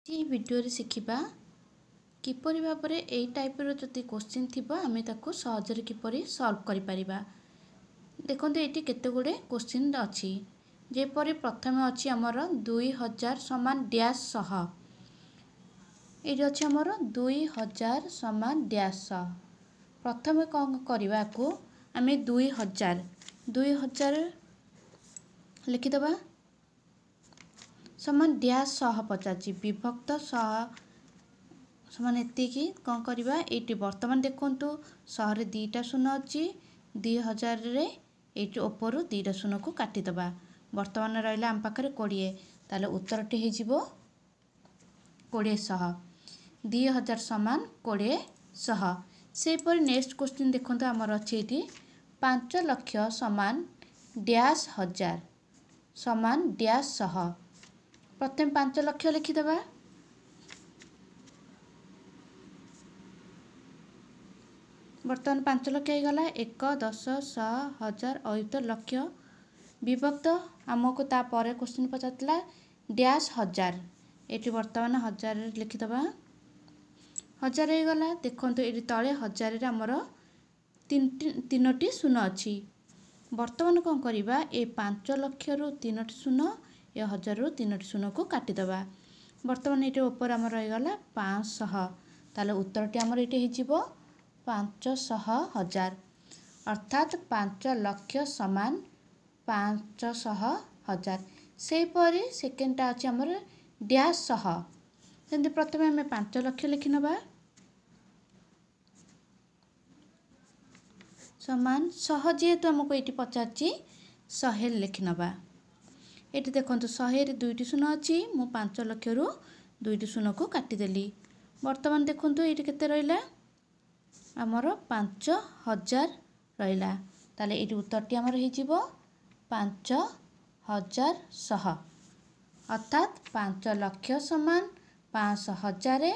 ये वीडियो रे शिखिबा किपरि भाबरे एई टाइप रो जति क्वेश्चन थिबा आमे ताको सहजरे किपरि सॉल्व करि परिबा। देखंतु एटी केते गुडे क्वेश्चन अछि जेपरि प्रथमे अछि हमर 2000 समान डैश सह एटी अछि हमर 2000 समान डैश सह प्रथमे कोन करिबा को आमे 2000 लिखि दबा समान डैश सह पचाची विभक्त सह समान एतिकी कौन करवा ये बर्तमान देखु सहरे दीटा शून्य अच्छी 2000 रे ये ऊपर दीटा शून्य को काटिदबा बर्तमान रहा आम पाखे 20 ताले उत्तरटी हो 20 2000 समान 20 सेपरी नेक्स्ट क्वेश्चन देखो आमर अच्छी 5 लाख समान डैश हजार समान डैश सह प्रथम 5 लाख लिखिदबा बर्तमान 5 लाख होगला 1 10 100 1000 अयुत लक्ष विभक्त आमको तापर क्वेश्चन पचारा डैश हजार ये बर्तमान हजार लिखिदबा हजार होगला देखो ये तले हजार आमर तीनोटी शून्य अच्छी बर्तमान कौन करवा ये 5 लाख रु 3टी शून्य ये 1000 रु 3टी शून्य को काटिदबा बर्तमान ये ऊपर आम रहीगला 500 ताले उत्तरटी आमर ये हो 500 हजार अर्थात 5 लाख समान 500 हजार सेपरी सेकेंडटा अच्छी आमर डैश सह जमी प्रथम आम 5 लाख लिखि नबा समान सह जेहेतु आमको ये पचार 100 लिखि नबा ये देखो 100 दुईटी शून्य अच्छी मु 5 लाख रु 2टी शून्य को काटिदेली बर्तमान देखो ये केते रहिला आमर 5000 रहिला ताले ये उत्तरटी आमर हो 5100 अर्थात 5 लाख समान 500,000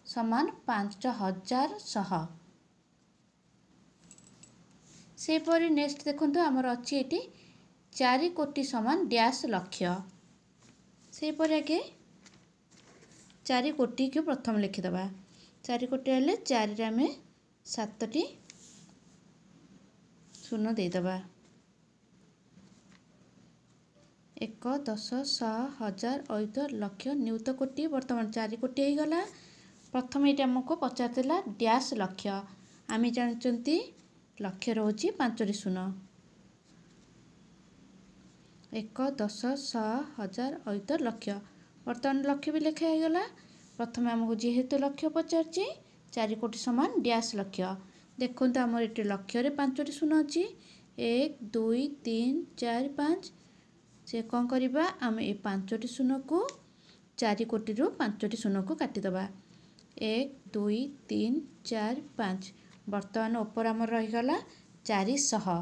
समान 5100 सेपरी नेक्स्ट देखो आमर अच्छी ये 4 कोटी समान डैश लक्ष सेपरी आगे 4 कोटी को प्रथम लिखिदबा 4 कोटी हेल्ले 4 आम 7टी शून्य देदबा 1 10 100 1000 अयुत लक्ष नियुत कोटी बर्तमान 4 कोटी होगला प्रथम ये आमको पचारा डैश लक्ष आम जानते लक्ष रोचे 5टी शून्य 1 10 100 1000 अयुत लक्ष बर्तमान लक्ष भी लेखा होगला प्रथम आमको जेहेतु लक्ष्य पचार 4 कोटी समान डैश लक्ष देखो आमर ये लक्ष 5टी शून्य अच्छी 1 2 3 4 5 से कौन करवा आम ये 5टी शून्य को 4 कोटी रु 5टी शून्य को काटिदबा 1 2 3 4 5 बर्तमान ऊपर आमर रहीगला 400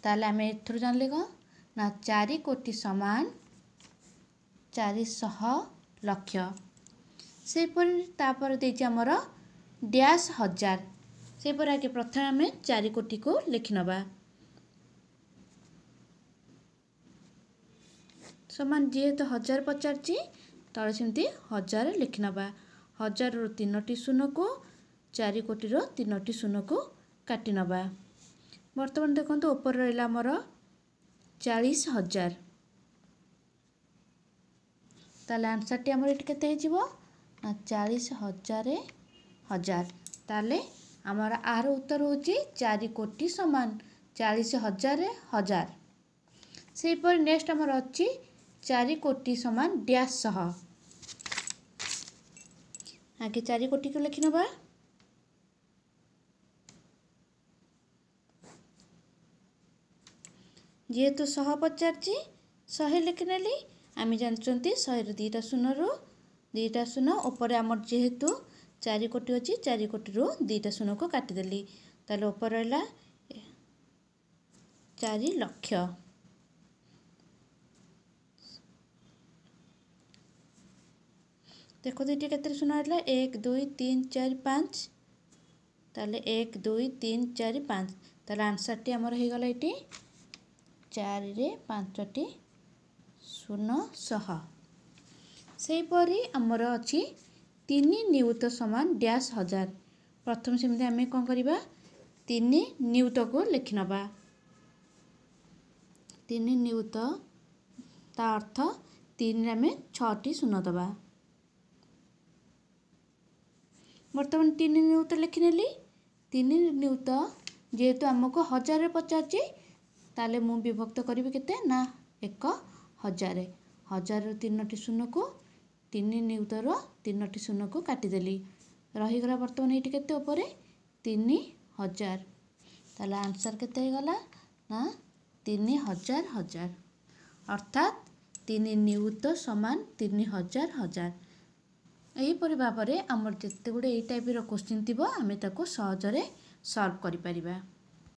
ताले आम एथुर जानले कौन ना 4 कोटी समान 400 लक्ष सेपरी तापर देछि आमर डैश हजार सेपरी आगे प्रथम आम 4 कोटी को लिखि नबा समान जेहेतु 1000 पचार तले सेमती 1000 लिखि नबा 1000 रु 3टी शून्य को 4 कोटी रो 3टी शून्य को काटि नबा बर्तमान देखो ऊपर रहा आमर 40,000 ताले आंसर टी आमर ये केते हो 40,000 हजार ताले आमर आर उत्तर होची 4 कोटी समान 40,000 हजार सेपरी नेक्स्ट आमर अच्छी 4 कोटी समान डैश सह आगे 4 कोटी को लिखि नबा जेहेतु सह पचार 100 लिखिनेली आम जानते 100 2टा शून्य रु 2टा शून्य ऊपर आमर जेहेतु 4 कोटी अच्छी 4 कोटी रु 2टा शून्य को काटिदेली ताले ऊपर रहा 4 लाख देखो ये केते शून्य है 1 2 3 4 5 ताले 1 2 3 4 5 ताले आंसर टी आमर होगला ये 4 रे 5टी शून्य सह सेहीपरि आमर अच्छी 3 नियुत समान डैश हजार। प्रथम सेमती आम कौन करवा 3 नियुत को लिखि नवा। 3 नियुत ता अर्थ 3 आम 6टी शून्य दबा। बर्तमान 3 नियुत लिखिनेली। 3 नियुत जेहेतु आमको 1000 पचार ताले मु विभक्त करी केते ना 1000। 1000 3टी शून्य को 3 नियुतर 3टी शून्य को काटिदेली। रहीगला बर्तमान ये केते ऊपर 3000। ताले आंसर केते गला ना 3000 हजार। अर्थात 3 नियुत समान 3000 हजार। यहीपरि भाव में आमर जिते गुड़े ये टाइप क्वेश्चन थी आम ताको सहजरे सॉल्व करि परिबा।